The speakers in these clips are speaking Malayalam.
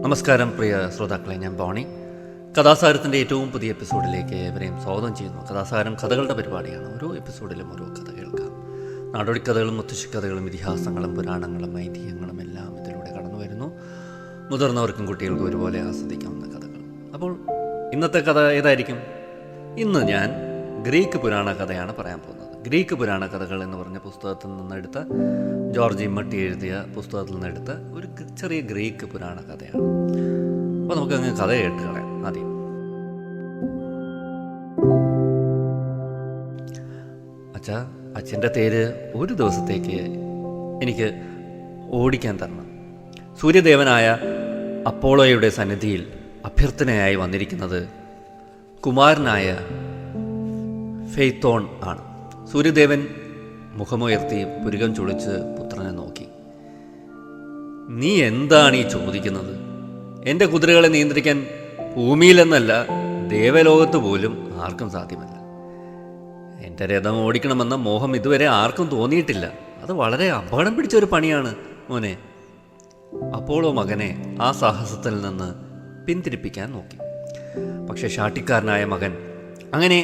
നമസ്കാരം പ്രിയ ശ്രോതാക്കളെ, ഞാൻ ബോണി. കഥാസാരത്തിൻ്റെ ഏറ്റവും പുതിയ എപ്പിസോഡിലേക്ക് ഏവരെയും സ്വാഗതം ചെയ്യുന്നു. കഥാസാരം കഥകളുടെ പരിപാടിയാണ്. ഓരോ എപ്പിസോഡിലും ഓരോ കഥ കേൾക്കാം. നാടോടിക്കഥകളും മുത്തശ്ശിക്കഥകളും ഇതിഹാസങ്ങളും പുരാണങ്ങളും ഐതിഹ്യങ്ങളും എല്ലാം ഇതിലൂടെ കടന്നു വരുന്നു. മുതിർന്നവർക്കും കുട്ടികൾക്കും ഒരുപോലെ ആസ്വദിക്കാവുന്ന കഥകൾ. അപ്പോൾ ഇന്നത്തെ കഥ ഏതായിരിക്കും? ഇന്ന് ഞാൻ ഗ്രീക്ക് പുരാണ കഥയാണ് പറയാൻ പോകുന്നത്. ഗ്രീക്ക് പുരാണ കഥകൾ എന്ന് പറഞ്ഞ പുസ്തകത്തിൽ നിന്നെടുത്ത, ജോർജ് ഇമ്മട്ടി എഴുതിയ പുസ്തകത്തിൽ നിന്നെടുത്ത ഒരു ചെറിയ ഗ്രീക്ക് പുരാണ കഥയാണ്. അപ്പോൾ നമുക്കങ്ങ് കഥ കേട്ട് കളയാം. ആദ്യം അച്ഛൻ്റെ തേര് ഒരു ദിവസത്തേക്ക് എനിക്ക് ഓടിക്കാൻ തരണം. സൂര്യദേവനായ അപ്പോളോയുടെ സന്നിധിയിൽ അഭ്യർത്ഥനയായി വന്നിരിക്കുന്നത് കുമാരനായ ഫെയ്ത്തോൺ ആണ്. സൂര്യദേവൻ മുഖമുയർത്തി പുരുകം ചുളിച്ച് പുത്രനെ നോക്കി. നീ എന്താണ് ഈ ചോദിക്കുന്നത്? എൻ്റെ കുതിരകളെ നിയന്ത്രിക്കാൻ ഭൂമിയിലെന്നല്ല ദേവലോകത്ത് പോലും ആർക്കും സാധ്യമല്ല. എൻ്റെ രഥം ഓടിക്കണമെന്ന മോഹം ഇതുവരെ ആർക്കും തോന്നിയിട്ടില്ല. അത് വളരെ അപകടം പിടിച്ചൊരു പണിയാണ് മോനെ. അപ്പോളോ മകനെ ആ സാഹസത്തിൽ നിന്ന് പിന്തിരിപ്പിക്കാൻ നോക്കി. പക്ഷെ ശാഠ്യക്കാരനായ മകൻ അങ്ങനെ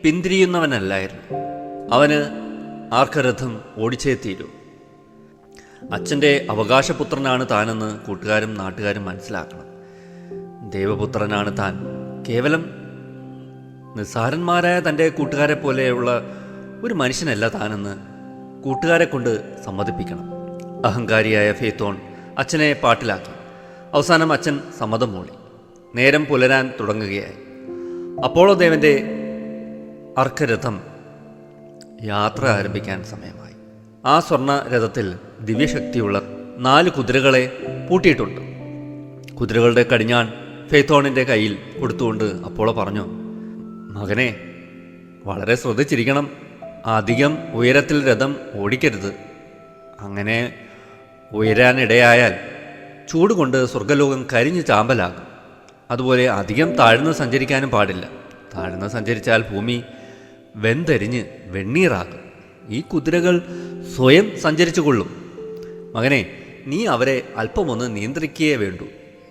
പിന്തിരിയുന്നവനല്ലായിരുന്നു. അവന് ആർക്കരഥം ഓടിച്ചേ തീരൂ. അച്ഛൻ്റെ അവകാശപുത്രനാണ് താനെന്ന് കൂട്ടുകാരും നാട്ടുകാരും മനസ്സിലാക്കണം. ദേവപുത്രനാണ് താൻ. കേവലം നിസ്സാരന്മാരായ തൻ്റെ കൂട്ടുകാരെ പോലെയുള്ള ഒരു മനുഷ്യനല്ല താനെന്ന് കൂട്ടുകാരെ കൊണ്ട് സമ്മതിപ്പിക്കണം. അഹങ്കാരിയായ ഫെയ്ത്തോൺ അച്ഛനെ പാട്ടിലാക്കി. അവസാനം അച്ഛൻ സമ്മതം മൂളി. നേരം പുലരാൻ തുടങ്ങുകയായി. അപ്പോളോ ദേവൻ്റെ അർക്കരഥം യാത്ര ആരംഭിക്കാൻ സമയമായി. ആ സ്വർണ്ണ രഥത്തിൽ ദിവ്യശക്തിയുള്ള 4 കുതിരകളെ പൂട്ടിയിട്ടുണ്ട്. കുതിരകളുടെ കടിഞ്ഞാൺ ഫെയ്ത്തോണിൻ്റെ കയ്യിൽ കൊടുത്തുകൊണ്ട് അപ്പോളോ പറഞ്ഞു, മകനെ, വളരെ ശ്രദ്ധിച്ചിരിക്കണം. അധികം ഉയരത്തിൽ രഥം ഓടിക്കരുത്. അങ്ങനെ ഉയരാനിടയായാൽ ചൂടുകൊണ്ട് സ്വർഗലോകം കരിഞ്ഞ് ചാമ്പലാകും. അതുപോലെ അധികം താഴ്ന്ന് സഞ്ചരിക്കാനും പാടില്ല. താഴ്ന്ന് സഞ്ചരിച്ചാൽ ഭൂമി വെന്തെരിഞ്ഞ് വെണ്ണീറാകും. ഈ കുതിരകൾ സ്വയം സഞ്ചരിച്ചു കൊള്ളും. മകനെ, നീ അവരെ അല്പമൊന്ന് നിയന്ത്രിക്കുകയേ വേണ്ടൂ.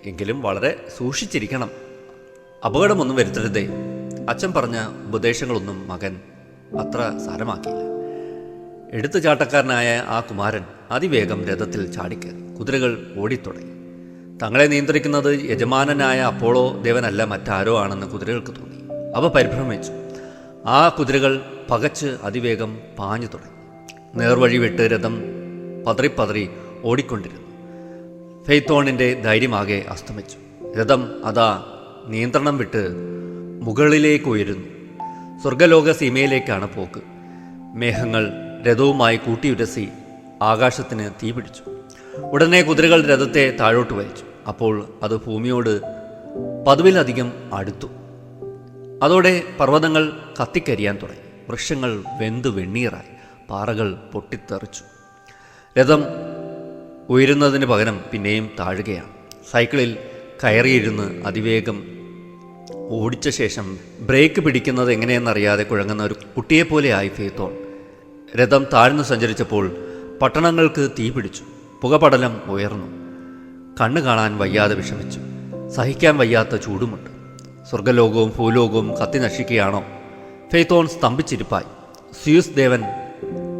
എങ്കിലും വളരെ സൂക്ഷിച്ചിരിക്കണം. അപകടമൊന്നും വരുത്തരുതേ. അച്ഛൻ പറഞ്ഞ ഉപദേശങ്ങളൊന്നും മകൻ അത്ര സാരമാക്കിയില്ല. എടുത്തുചാട്ടക്കാരനായ ആ കുമാരൻ അതിവേഗം രഥത്തിൽ ചാടിക്കയറി. കുതിരകൾ ഓടിത്തുടങ്ങി. തങ്ങളെ നിയന്ത്രിക്കുന്നത് യജമാനനായ അപ്പോളോ ദേവനല്ല, മറ്റാരോ ആണെന്ന് കുതിരകൾക്ക് തോന്നി. അവ പരിഭ്രമിച്ചു. ആ കുതിരകൾ പകച്ച് അതിവേഗം പാഞ്ഞു തുടങ്ങി. നേർവഴി വിട്ട് രഥം പതറിപ്പതറി ഓടിക്കൊണ്ടിരുന്നു. ഫെയ്ത്തോണിൻ്റെ ധൈര്യമാകെ അസ്തമിച്ചു. രഥം അതാ നിയന്ത്രണം വിട്ട് മുകളിലേക്ക് ഉയരുന്നു. സ്വർഗലോക സീമയിലേക്കാണ് പോക്ക്. മേഘങ്ങൾ രഥവുമായി കൂട്ടിയുരസി ആകാശത്തിന് തീപിടിച്ചു. ഉടനെ കുതിരകൾ രഥത്തെ താഴോട്ട് വലിച്ചു. അപ്പോൾ അത് ഭൂമിയോട് പതിവിലധികം അടുത്തു. അതോടെ പർവ്വതങ്ങൾ കത്തിക്കരിയാൻ തുടങ്ങി. വൃക്ഷങ്ങൾ വെന്തു വെണ്ണീറായി. പാറകൾ പൊട്ടിത്തെറിച്ചു. രഥം ഉയരുന്നതിന് പകരം പിന്നെയും താഴുകയാണ്. സൈക്കിളിൽ കയറിയിരുന്ന് അതിവേഗം ഓടിച്ച ശേഷം ബ്രേക്ക് പിടിക്കുന്നത് എങ്ങനെയെന്നറിയാതെ കുഴങ്ങുന്ന ഒരു കുട്ടിയെപ്പോലെയായി ഫെയ്ത്തോൺ. രഥം താഴ്ന്നു സഞ്ചരിച്ചപ്പോൾ പട്ടണങ്ങൾക്ക് തീ പിടിച്ചു. പുകപടലം ഉയർന്നു. കണ്ണു കാണാൻ വയ്യാതെ വിഷമിച്ചു. സഹിക്കാൻ വയ്യാത്ത ചൂടുമുണ്ട്. സ്വർഗലോകവും ഭൂലോകവും കത്തി നശിക്കുകയാണോ? ഫെയ്ത്തോൺ സ്തംഭിച്ചിരിപ്പായി. സ്യൂസ് ദേവൻ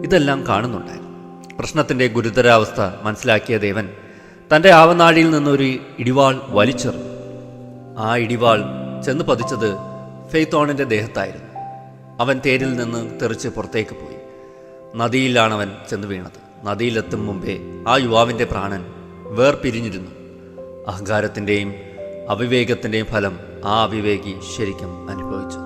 ഇതെല്ലാം കാണുന്നുണ്ടായിരുന്നു. പ്രശ്നത്തിൻ്റെ ഗുരുതരാവസ്ഥ മനസ്സിലാക്കിയ ദേവൻ തൻ്റെ ആവനാഴിയിൽ നിന്നൊരു ഇടിവാൾ വലിച്ചെറിഞ്ഞു. ആ ഇടിവാൾ ചെന്ന് പതിച്ചത് ഫെയ്ത്തോണിൻ്റെ ദേഹത്തായിരുന്നു. അവൻ തേരിൽ നിന്ന് തെറിച്ച് പുറത്തേക്ക് പോയി. നദിയിലാണവൻ ചെന്ന് വീണത്. നദിയിലെത്തും മുമ്പേ ആ യുവാവിൻ്റെ പ്രാണൻ വേർപിരിഞ്ഞിരുന്നു. അഹങ്കാരത്തിൻ്റെയും അവിവേകത്തിൻ്റെയും ഫലം ആ അവിവേകി ശരിക്കും അനുഭവിച്ചു.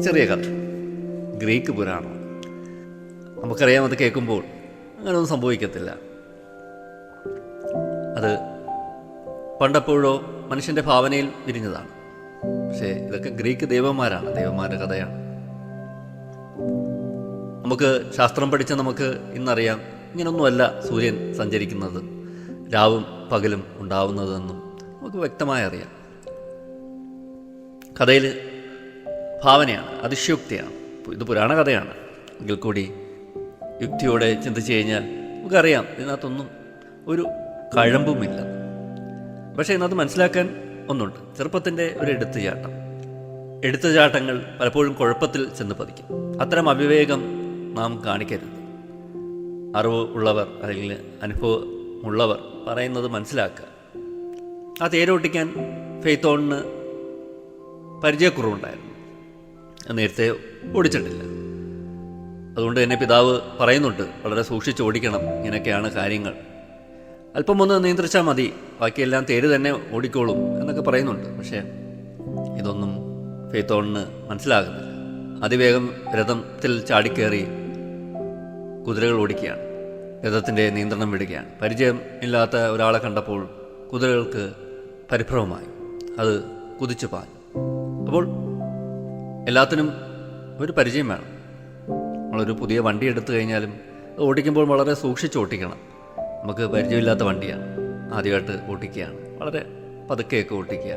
ചെറിയ കഥ, ഗ്രീക്ക് പുരാണം. നമുക്കറിയാം, അത് കേൾക്കുമ്പോൾ അങ്ങനെയൊന്നും സംഭവിക്കത്തില്ല. അത് പണ്ടെപ്പോഴോ മനുഷ്യൻ്റെ ഭാവനയിൽ വിരിഞ്ഞതാണ്. പക്ഷേ ഇതൊക്കെ ഗ്രീക്ക് ദേവന്മാരാണ്, ദേവന്മാരുടെ കഥയാണ്. നമുക്ക് ശാസ്ത്രം പഠിച്ച നമുക്ക് ഇന്നറിയാം, ഇങ്ങനൊന്നുമല്ല സൂര്യൻ സഞ്ചരിക്കുന്നത്, രാവും പകലും ഉണ്ടാവുന്നതെന്നും നമുക്ക് വ്യക്തമായി അറിയാം. കഥയിൽ ഭാവനയാണ്, അതിശയോക്തിയാണ്. ഇത് പുരാണ കഥയാണ് എങ്കിൽ കൂടി യുക്തിയോടെ ചിന്തിച്ചു കഴിഞ്ഞാൽ നമുക്കറിയാം ഇതിനകത്തൊന്നും ഒരു കഴമ്പുമില്ല. പക്ഷേ ഇതിനകത്ത് മനസ്സിലാക്കാൻ ഒന്നുണ്ട്. ചെറുപ്പത്തിൻ്റെ ഒരു എടുത്തുചാട്ടങ്ങൾ പലപ്പോഴും കുഴപ്പത്തിൽ ചെന്ന് പതിക്കും. അത്തരം അവിവേകം നാം കാണിക്കരുത്. അറിവ് ഉള്ളവർ അല്ലെങ്കിൽ അനുഭവമുള്ളവർ പറയുന്നത് മനസ്സിലാക്കുക. ആ തേരോട്ടിക്കാൻ ഫെയ്ത്തോണിന് പരിചയക്കുറവുണ്ടായിരുന്നു. നേരത്തെ ഓടിച്ചിട്ടില്ല. അതുകൊണ്ട് തന്നെ പിതാവ് പറയുന്നുണ്ട്, വളരെ സൂക്ഷിച്ച് ഓടിക്കണം, ഇങ്ങനെയൊക്കെയാണ് കാര്യങ്ങൾ, അല്പം ഒന്ന് നിയന്ത്രിച്ചാൽ മതി, ബാക്കിയെല്ലാം തേര് തന്നെ ഓടിക്കോളും എന്നൊക്കെ പറയുന്നുണ്ട്. പക്ഷേ ഇതൊന്നും ഫെയ്ത്തോണിന് മനസ്സിലാകുന്നില്ല. അതിവേഗം രഥത്തിൽ ചാടിക്കേറി കുതിരകൾ ഓടിക്കുകയാണ്, രഥത്തിൻ്റെ നിയന്ത്രണം വിടുകയാണ്. പരിചയം ഇല്ലാത്ത ഒരാളെ കണ്ടപ്പോൾ കുതിരകൾക്ക് പരിഭ്രമമായി, അത് കുതിച്ചു പാഞ്ഞു. അപ്പോൾ എല്ലാത്തിനും ഒരു പരിചയം വേണം. നമ്മളൊരു പുതിയ വണ്ടി എടുത്തു കഴിഞ്ഞാലും അത് ഓടിക്കുമ്പോൾ വളരെ സൂക്ഷിച്ച് ഓട്ടിക്കണം. നമുക്ക് പരിചയമില്ലാത്ത വണ്ടിയാണ്, ആദ്യമായിട്ട് ഓട്ടിക്കുകയാണ്, വളരെ പതുക്കെയൊക്കെ ഓട്ടിക്കുക,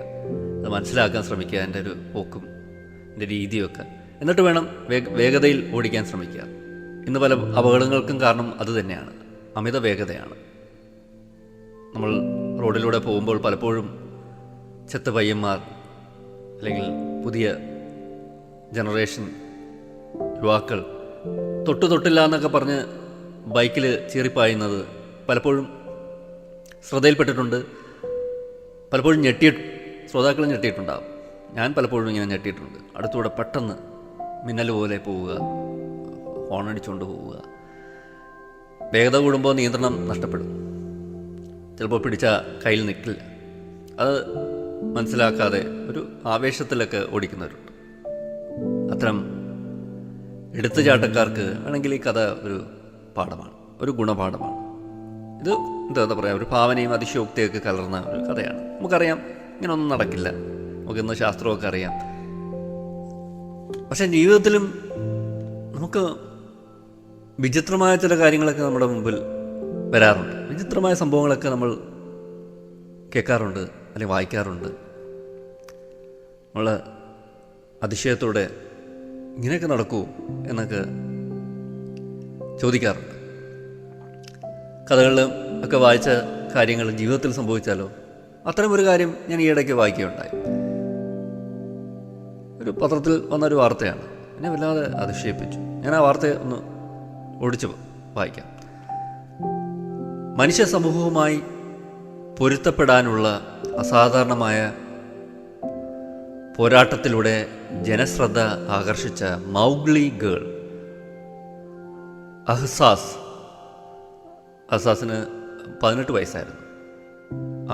അത് മനസ്സിലാക്കാൻ ശ്രമിക്കുക, എൻ്റെ ഒരു പോക്കും എൻ്റെ രീതിയൊക്കെ, എന്നിട്ട് വേണം വേഗതയിൽ ഓടിക്കാൻ ശ്രമിക്കുക. ഇന്ന് പല അപകടങ്ങൾക്കും കാരണം അതുതന്നെയാണ്, അമിത വേഗതയാണ്. നമ്മൾ റോഡിലൂടെ പോകുമ്പോൾ പലപ്പോഴും ചെത്ത പയ്യന്മാർ അല്ലെങ്കിൽ പുതിയ ജനറേഷൻ യുവാക്കൾ തൊട്ടില്ല എന്നൊക്കെ പറഞ്ഞ് ബൈക്കിൽ ചീറിപ്പായുന്നത് പലപ്പോഴും ശ്രദ്ധയിൽപ്പെട്ടിട്ടുണ്ട്. പലപ്പോഴും ശ്രോതാക്കളും ഞെട്ടിയിട്ടുണ്ടാകും. ഞാൻ പലപ്പോഴും ഇങ്ങനെ ഞെട്ടിയിട്ടുണ്ട്. അടുത്തൂടെ പെട്ടെന്ന് മിന്നൽ പോലെ പോവുക, ഹോണടിച്ചുകൊണ്ട് പോവുക. വേഗത കൂടുമ്പോൾ നിയന്ത്രണം നഷ്ടപ്പെടും. ചിലപ്പോൾ പിടിച്ച കയ്യിൽ നിൽക്കില്ല. അത് മനസ്സിലാക്കാതെ ഒരു ആവേശത്തിലൊക്കെ ഓടിക്കുന്നവരുണ്ട്. അത്തരം എടുത്തുചാട്ടക്കാർക്ക് ആണെങ്കിൽ ഈ കഥ ഒരു പാഠമാണ്, ഒരു ഗുണപാഠമാണ്. ഇത് എന്താ പറയുക, ഒരു ഭാവനയും അതിശയോക്തിയൊക്കെ കലർന്ന ഒരു കഥയാണ്. നമുക്കറിയാം ഇങ്ങനെയൊന്നും നടക്കില്ല, നമുക്കിന്ന് ശാസ്ത്രമൊക്കെ അറിയാം. പക്ഷേ ജീവിതത്തിലും നമുക്ക് വിചിത്രമായ ചില കാര്യങ്ങളൊക്കെ നമ്മുടെ മുമ്പിൽ വരാറുണ്ട്. വിചിത്രമായ സംഭവങ്ങളൊക്കെ നമ്മൾ കേൾക്കാറുണ്ട് അല്ലെങ്കിൽ വായിക്കാറുണ്ട്. നമ്മൾ അതിശയത്തോടെ ഇങ്ങനെയൊക്കെ നടക്കുമോ എന്നൊക്കെ ചോദിക്കാറുണ്ട്. കഥകളിലും ഒക്കെ വായിച്ച കാര്യങ്ങൾ ജീവിതത്തിൽ സംഭവിച്ചാലോ? അത്തരമൊരു കാര്യം ഞാൻ ഈയിടയ്ക്ക് വായിക്കുകയുണ്ടായി. ഒരു പത്രത്തിൽ വന്നൊരു വാർത്തയാണ്, എന്നെ വല്ലാതെ അതിശയിപ്പിച്ചു. ഞാൻ ആ വാർത്തയെ ഒന്ന് ഓടിച്ച് വായിക്കാം. മനുഷ്യ സമൂഹവുമായി പൊരുത്തപ്പെടാനുള്ള അസാധാരണമായ പോരാട്ടത്തിലൂടെ ജനശ്രദ്ധ ആകർഷിച്ച മൗഗ്ലി ഗേൾ അഹ്സാസിന് 18 വയസ്സായിരുന്നു.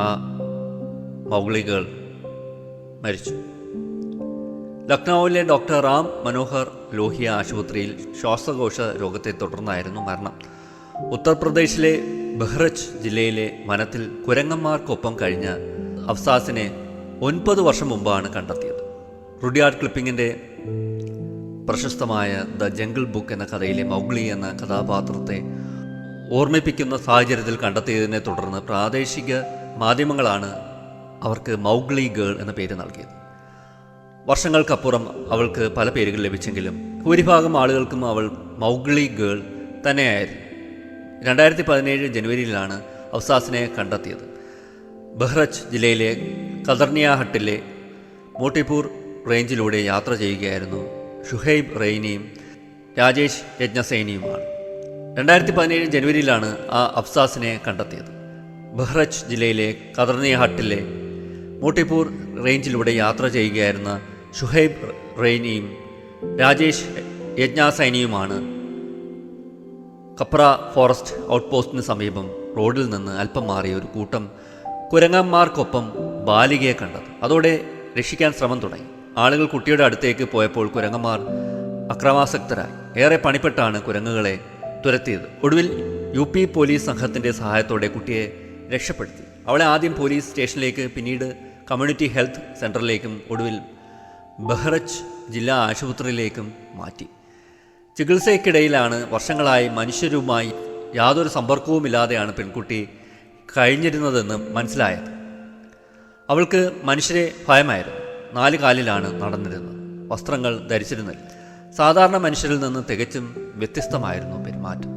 ആ മൗഗ്ലി ഗേൾ മരിച്ചു. ലക്നൌവിലെ ഡോക്ടർ റാം മനോഹർ ലോഹിയ ആശുപത്രിയിൽ ശ്വാസകോശ രോഗത്തെ തുടർന്നായിരുന്നു മരണം. ഉത്തർപ്രദേശിലെ ബഹ്റച്ച് ജില്ലയിലെ വനത്തിൽ കുരങ്ങന്മാർക്കൊപ്പം കഴിഞ്ഞ അഫ്സാസിനെ 9 വർഷം മുമ്പാണ് കണ്ടെത്തിയത്. റുഡിയാർഡ് ക്ലിപ്പിങ്ങിൻ്റെ പ്രശസ്തമായ ദ ജംഗിൾ ബുക്ക് എന്ന കഥയിലെ മൗഗ്ലി എന്ന കഥാപാത്രത്തെ ഓർമ്മിപ്പിക്കുന്ന സാഹചര്യത്തിൽ കണ്ടെത്തിയതിനെ തുടർന്ന് പ്രാദേശിക മാധ്യമങ്ങളാണ് അവർക്ക് മൗഗ്ലി ഗേൾ എന്ന പേര് നൽകിയത്. വർഷങ്ങൾക്കപ്പുറം അവൾക്ക് പല പേരുകൾ ലഭിച്ചെങ്കിലും ഭൂരിഭാഗം ആളുകൾക്കും അവൾ മൗഗ്ലി ഗേൾ തന്നെയായിരുന്നു. 2017 ജനുവരിയിലാണ് അഫ്സാസിനെ കണ്ടെത്തിയത്. ബഹ്റച്ച് ജില്ലയിലെ കദർണിയാഹട്ടിലെ മോട്ടിപൂർ റേഞ്ചിലൂടെ യാത്ര ചെയ്യുകയായിരുന്നു ഷുഹൈബ് റെയ്നിയും രാജേഷ് യജ്ഞസേനിയുമാണ്. 2017 ജനുവരിയിലാണ് ആ അഫ്സാസിനെ കണ്ടെത്തിയത്. ബഹ്റച്ച് ജില്ലയിലെ കദർണിയാഹട്ടിലെ മോട്ടിപൂർ റേഞ്ചിലൂടെ യാത്ര ചെയ്യുകയായിരുന്ന ഷുഹൈബ് റെയ്നിയും രാജേഷ് യജ്ഞസേനിയുമാണ് കപ്ര ഫോറസ്റ്റ് ഔട്ട്പോസ്റ്റിന് സമീപം റോഡിൽ നിന്ന് അല്പം മാറിയ ഒരു കൂട്ടം കുരങ്ങന്മാർക്കൊപ്പം ബാലികയെ കണ്ടത്. അതോടെ രക്ഷിക്കാൻ ശ്രമം തുടങ്ങി. ആളുകൾ കുട്ടിയുടെ അടുത്തേക്ക് പോയപ്പോൾ കുരങ്ങന്മാർ അക്രമാസക്തരായി. ഏറെ പണിപ്പെട്ടാണ് കുരങ്ങുകളെ തുരത്തിയത്. ഒടുവിൽ UP പോലീസ് സംഘത്തിൻ്റെ സഹായത്തോടെ കുട്ടിയെ രക്ഷപ്പെടുത്തി. അവളെ ആദ്യം പോലീസ് സ്റ്റേഷനിലേക്ക്, പിന്നീട് കമ്മ്യൂണിറ്റി ഹെൽത്ത് സെൻ്ററിലേക്കും ഒടുവിൽ ബഹ്റച്ച് ജില്ലാ ആശുപത്രിയിലേക്കും മാറ്റി. ചികിത്സയ്ക്കിടയിലാണ് വർഷങ്ങളായി മനുഷ്യരുമായി യാതൊരു സമ്പർക്കവുമില്ലാതെയാണ് പെൺകുട്ടി കഴിഞ്ഞിരുന്നതെന്ന് മനസ്സിലായത്. അവൾക്ക് മനുഷ്യരെ ഭയമായിരുന്നു. 4 കാലിലാണ് നടന്നിരുന്നത്. വസ്ത്രങ്ങൾ ധരിച്ചിരുന്നില്ല. സാധാരണ മനുഷ്യരിൽ നിന്ന് തികച്ചും വ്യത്യസ്തമായിരുന്നു പെരുമാറ്റം.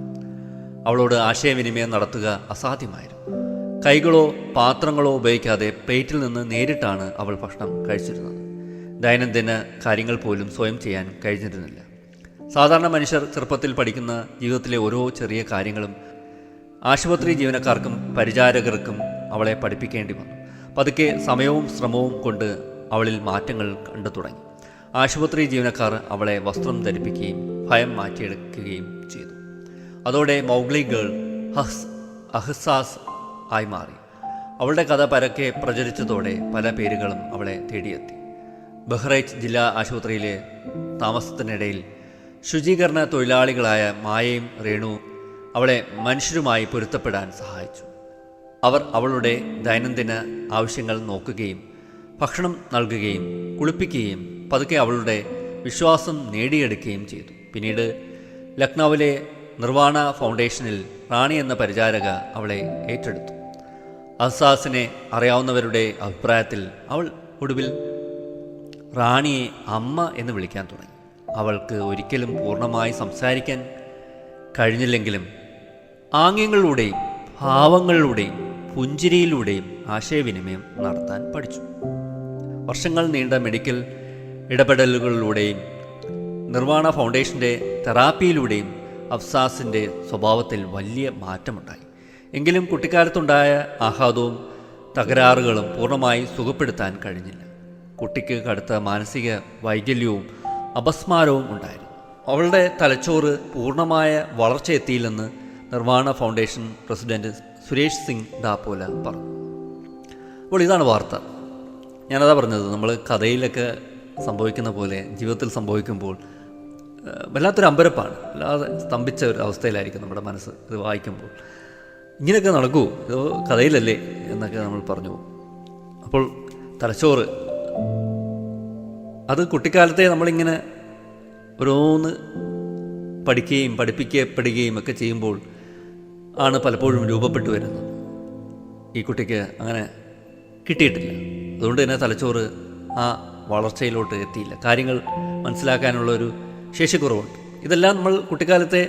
അവളോട് ആശയവിനിമയം നടത്തുക അസാധ്യമായിരുന്നു. കൈകളോ പാത്രങ്ങളോ ഉപയോഗിക്കാതെ പ്ലേറ്റിൽ നിന്ന് നേരിട്ടാണ് അവൾ ഭക്ഷണം കഴിച്ചിരുന്നത്. ദൈനംദിന കാര്യങ്ങൾ പോലും സ്വയം ചെയ്യാൻ കഴിഞ്ഞിരുന്നില്ല. സാധാരണ മനുഷ്യർ ചെറുപ്പത്തിൽ പഠിക്കുന്ന ജീവിതത്തിലെ ഓരോ ചെറിയ കാര്യങ്ങളും ആശുപത്രി ജീവനക്കാർക്കും പരിചാരകർക്കും അവളെ പഠിപ്പിക്കേണ്ടി വന്നു. പതുക്കെ സമയവും ശ്രമവും കൊണ്ട് അവളിൽ മാറ്റങ്ങൾ കണ്ടു തുടങ്ങി. ആശുപത്രി ജീവനക്കാർ അവളെ വസ്ത്രം ധരിപ്പിക്കുകയും ഭയം മാറ്റിയെടുക്കുകയും ചെയ്തു. അതോടെ മൗഗ്ലി ഗേൾ അഹ്സാസ് ആയി മാറി. അവളുടെ കഥ പരക്കെ പ്രചരിച്ചതോടെ പല പേരുകളും അവളെ തേടിയെത്തി. ബഹ്റൈച്ച് ജില്ലാ ആശുപത്രിയിലെ താമസത്തിനിടയിൽ ശുചീകരണ തൊഴിലാളികളായ മായയും രേണുവും അവളെ മനുഷ്യരുമായി പൊരുത്തപ്പെടാൻ സഹായിച്ചു. അവർ അവളുടെ ദൈനംദിന ആവശ്യങ്ങൾ നോക്കുകയും ഭക്ഷണം നൽകുകയും കുളിപ്പിക്കുകയും പതുക്കെ അവളുടെ വിശ്വാസം നേടിയെടുക്കുകയും ചെയ്തു. പിന്നീട് ലക്നൌവിലെ നിർവാണ ഫൗണ്ടേഷനിൽ റാണി എന്ന പരിചാരക അവളെ ഏറ്റെടുത്തു. അഹ്സാസിനെ അറിയാവുന്നവരുടെ അഭിപ്രായത്തിൽ അവൾ ഒടുവിൽ റാണിയെ അമ്മ എന്ന് വിളിക്കാൻ തുടങ്ങി. അവൾക്ക് ഒരിക്കലും പൂർണ്ണമായി സംസാരിക്കാൻ കഴിഞ്ഞില്ലെങ്കിലും ആംഗ്യങ്ങളിലൂടെയും ഭാവങ്ങളിലൂടെയും പുഞ്ചിരിയിലൂടെയും ആശയവിനിമയം നടത്താൻ പഠിച്ചു. വർഷങ്ങൾ നീണ്ട മെഡിക്കൽ ഇടപെടലുകളിലൂടെയും നിർവാണ ഫൗണ്ടേഷൻ്റെ തെറാപ്പിയിലൂടെയും അഫ്സാസിൻ്റെ സ്വഭാവത്തിൽ വലിയ മാറ്റമുണ്ടായി. എങ്കിലും കുട്ടിക്കാലത്തുണ്ടായ ആഘാതവും തകരാറുകളും പൂർണ്ണമായി സുഖപ്പെടുത്താൻ കഴിഞ്ഞില്ല. കുട്ടിക്ക് കടുത്ത മാനസിക വൈകല്യവും അപസ്മാരവും ഉണ്ടായിരുന്നു. അവളുടെ തലച്ചോറ് പൂർണ്ണമായ വളർച്ചയെത്തിയില്ലെന്ന് നിർവാണ ഫൗണ്ടേഷൻ പ്രസിഡന്റ് സുരേഷ് സിംഗ് ഡാപ്പോല പറഞ്ഞു. അപ്പോൾ ഇതാണ് വാർത്ത. ഞാനതാ പറഞ്ഞത്, നമ്മൾ കഥയിലൊക്കെ സംഭവിക്കുന്ന പോലെ ജീവിതത്തിൽ സംഭവിക്കുമ്പോൾ വല്ലാത്തൊരു അമ്പരപ്പാണ്. അല്ലാതെ സ്തംഭിച്ച ഒരു അവസ്ഥയിലായിരിക്കും നമ്മുടെ മനസ്സ് ഇത് വായിക്കുമ്പോൾ. ഇങ്ങനെയൊക്കെ നടക്കൂ, ഇത് കഥയിലല്ലേ എന്നൊക്കെ നമ്മൾ പറഞ്ഞു പോകും. അപ്പോൾ തലച്ചോറ് അത് കുട്ടിക്കാലത്തെ നമ്മളിങ്ങനെ ഓരോന്ന് പഠിക്കുകയും പഠിപ്പിക്കപ്പെടുകയും ഒക്കെ ചെയ്യുമ്പോൾ ആണ് പലപ്പോഴും രൂപപ്പെട്ടു വരുന്നത്. ഈ കുട്ടിക്ക് അങ്ങനെ കിട്ടിയിട്ടില്ല. അതുകൊണ്ട് തന്നെ തലച്ചോറ് ആ വളർച്ചയിലോട്ട് എത്തിയില്ല. കാര്യങ്ങൾ മനസ്സിലാക്കാനുള്ളൊരു ശേഷിക്കുറവുണ്ട്. ഇതെല്ലാം നമ്മൾ കുട്ടിക്കാലത്തെ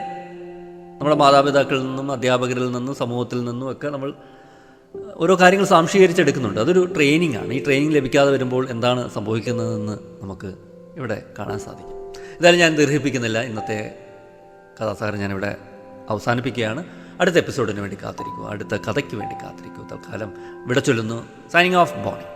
നമ്മുടെ മാതാപിതാക്കളിൽ നിന്നും അധ്യാപകരിൽ നിന്നും സമൂഹത്തിൽ നിന്നും ഒക്കെ നമ്മൾ ഓരോ കാര്യങ്ങൾ സ്വാംശീകരിച്ചെടുക്കുന്നുണ്ട്. അതൊരു ട്രെയിനിങ് ആണ്. ഈ ട്രെയിനിങ് ലഭിക്കാതെ വരുമ്പോൾ എന്താണ് സംഭവിക്കുന്നതെന്ന് നമുക്ക് ഇവിടെ കാണാൻ സാധിക്കും. എന്തായാലും ഞാൻ ദീർഘിപ്പിക്കുന്നില്ല. ഇന്നത്തെ കഥാസാഗരം ഞാനിവിടെ അവസാനിപ്പിക്കുകയാണ്. അടുത്ത എപ്പിസോഡിന് വേണ്ടി കാത്തിരിക്കുക, അടുത്ത കഥയ്ക്ക് വേണ്ടി കാത്തിരിക്കുക. തൽക്കാലം വിട ചൊല്ലുന്നു. Signing off, Boney.